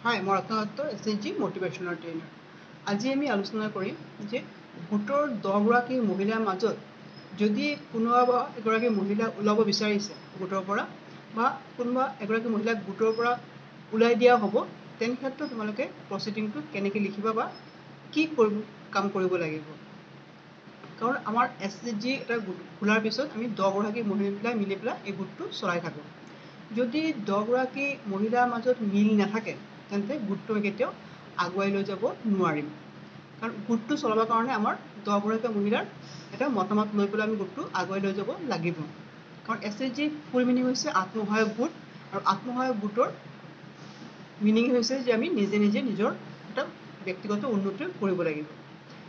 হাই, মই ৰত্নদত্ত SHG মোটিভেশ্যনাল trainer. আজি আমি আলোচনা কৰিম যে গোটৰ 10 গৰাকী মহিলাৰ মাজত যদি কোনোবা এগৰাকী মহিলা ওলাব বিচাৰিছে গোটৰ পৰা বা কোনোবা এগৰাকী মহিলাক গোটৰ পৰা ওলাই দিয়া হ'ব, তেনে ক্ষেত্ৰত তোমালোকে প্ৰচিডিংটো কেনেকৈ লিখিবা বা কি কাম কৰিব লাগিব। কাৰণ আমাৰ SHG এটা গোট খোলাৰ পিছত আমি 10 গৰাকী মহিলা মিলি পেলাই এই গোটটো চলাই থাকোঁ। যদি 10 গৰাকী মহিলাৰ মাজত মিল নাথাকে তেন্তে গোটটো কেতিয়াও আগুৱাই লৈ যাব নোৱাৰিম। কাৰণ গোটটো চলাবৰ কাৰণে আমাৰ 10 গৰাকী মহিলাৰ এটা মতামত লৈ পেলাই আমি গোটটো আগুৱাই লৈ যাব লাগিব। কাৰণ SHG ফুল মিনিং হৈছে আত্মসহায়ক গোট, আৰু আত্মসহায়ক গোটৰ মিনিং হৈছে যে আমি নিজে নিজে নিজৰ এটা ব্যক্তিগত উন্নতি কৰিব লাগিব।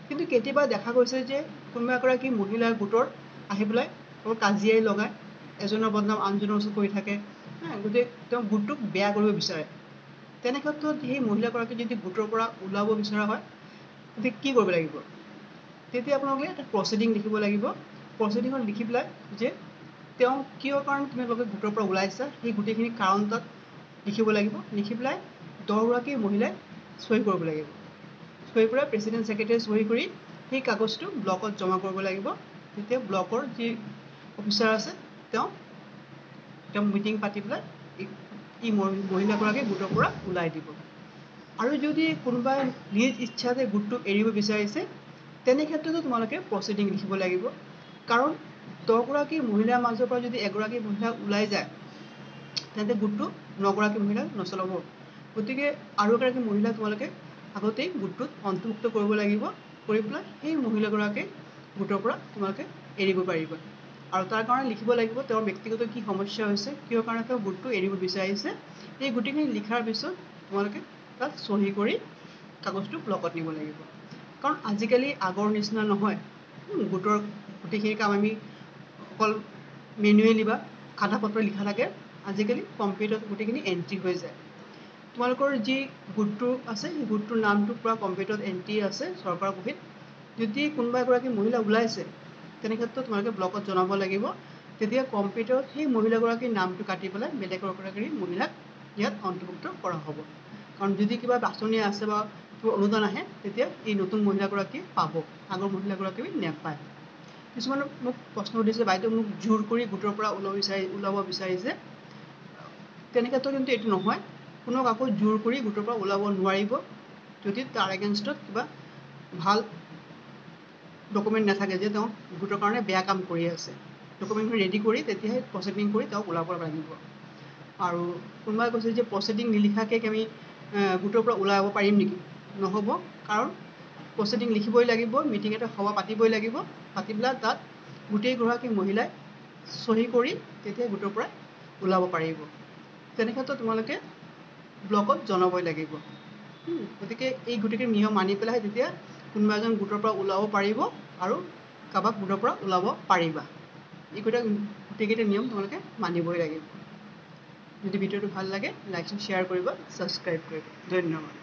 কিন্তু কেতিয়াবা দেখা গৈছে যে কোনোবা এগৰাকী মহিলাৰ গোটৰ আহি পেলাই কাজিয়াই লগায়, এজনৰ বদনাম আনজনৰ ওচৰত কৰি থাকে, গতিকে তেওঁ গোটটোক বেয়া কৰিব বিচাৰে। তেনে ক্ষেত্ৰত সেই মহিলাগৰাকী যদি গোটৰ পৰা ওলাব বিচৰা হয়, তেতিয়া কি কৰিব লাগিব? তেতিয়া আপোনালোকে এটা প্ৰচিডিং লিখিব লাগিব। প্ৰচিডিঙত লিখি পেলাই যে তেওঁ কিয় কাৰণে তোমালোকে গোটৰ পৰা ওলাইছা সেই গোটেইখিনি কাৰণ তাত লিখিব লাগিব। লিখি পেলাই 10 গৰাকী মহিলাই চহী কৰিব লাগিব। চহী কৰি প্ৰেচিডেণ্ট ছেক্ৰেটাৰীয়ে চহী কৰি সেই কাগজটো ব্লকত জমা কৰিব লাগিব। তেতিয়া ব্লকৰ যি অফিচাৰ আছে তেওঁ মিটিং পাতি পেলাই এই মহিলাগৰাকীক গোটৰ পৰা ওলাই দিব। আৰু যদি কোনোবাই নিজ ইচ্ছাতে গোটটো এৰিব বিচাৰিছে, তেনে ক্ষেত্ৰতো তোমালোকে প্ৰচিডিং লিখিব লাগিব। কাৰণ 10 গৰাকী মহিলাৰ মাজৰ পৰা যদি এগৰাকী মহিলা ওলাই যায়, তেন্তে গোটটো 9 গৰাকী মহিলাক নচলাব। গতিকে আৰু এগৰাকী মহিলা তোমালোকে আগতেই গোটটোত অন্তৰ্ভুক্ত কৰিব লাগিব। কৰি পেলাই সেই মহিলাগৰাকীক গোটৰ পৰা তোমালোকে এৰিব পাৰিবা। আৰু তাৰ কাৰণে লিখিব লাগিব তেওঁৰ ব্যক্তিগত কি সমস্যা হৈছে, কিয় কাৰণে তেওঁ গোটটো এৰিব বিচাৰিছে। এই গোটেইখিনি লিখাৰ পিছত তোমালোকে তাত চহী কৰি কাগজটো ব্লকত নিব লাগিব। কাৰণ আজিকালি আগৰ নিচিনা নহয়, গোটৰ গোটেইখিনি কাম আমি অকল মেনুৱেলি বা খাতা পত্ৰ লিখা থাকে। আজিকালি কম্পিউটাৰত গোটেইখিনি এণ্ট্ৰি হৈ যায়। তোমালোকৰ যি গোটটো আছে সেই গোটটোৰ নামটো পূৰা কম্পিউটাৰত এণ্ট্ৰি আছে চৰকাৰৰ বহীত। যদি কোনোবা এগৰাকী মহিলা ওলাইছে, তেনে ক্ষেত্ৰত তোমালোকে ব্লকত জনাব লাগিব। তেতিয়া কম্পিউটাৰত সেই মহিলাগৰাকীৰ নামটো কাটি পেলাই বেলেগ এগৰাকী মহিলাক ইয়াত অন্তৰ্ভুক্ত কৰা হ'ব। কাৰণ যদি কিবা বাছনি আছে বা অনুদান আহে, তেতিয়া এই নতুন মহিলাগৰাকী পাব, আগৰ মহিলাগৰাকী নেপায়। কিছুমানে মোক প্ৰশ্ন সুধিছে, বাইদেউ মোক জোৰ কৰি গোটৰ পৰা ওলাব বিচাৰিছে। তেনে ক্ষেত্ৰত কিন্তু এইটো নহয়, কোনো কাকো জোৰ কৰি গোটৰ পৰা ওলাব নোৱাৰিব যদি তাৰ এগেইনষ্টত কিবা ভাল ডকুমেণ্ট নাথাকে যে তেওঁ গোটৰ কাৰণে বেয়া কাম কৰি আছে। ডকুমেণ্টখিনি ৰেডি কৰি তেতিয়াহে প্ৰচিডিং কৰি তেওঁক ওলাব লাগিব। আৰু কোনোবাই কৈছে যে প্ৰচিডিং নিলিখাকৈ আমি গোটৰ পৰা ওলাব পাৰিম নেকি? নহ'ব, কাৰণ প্ৰচিডিং লিখিবই লাগিব, মিটিং এটা সভা পাতিবই লাগিব। পাতি পেলাই তাত গোটেইগৰাকী মহিলাই চহী কৰি তেতিয়া গোটৰ পৰা ওলাব পাৰিব। তেনে ক্ষেত্ৰত তোমালোকে ব্লকত জনাবই লাগিব। গতিকে এই গোটেইখিনি নিয়ম মানি পেলাই তেতিয়া কোনোবা এজন গোটৰ পৰা ওলাব পাৰিব আৰু কাৰোবাক গোটৰ পৰা ওলাব পাৰিবা। এই গোটেইকেইটা নিয়ম তোমালোকে মানিবই লাগিব। যদি ভিডিঅ'টো ভাল লাগে লাইক শ্বেয়াৰ কৰিব, ছাবস্ক্ৰাইব কৰিব। ধন্যবাদ।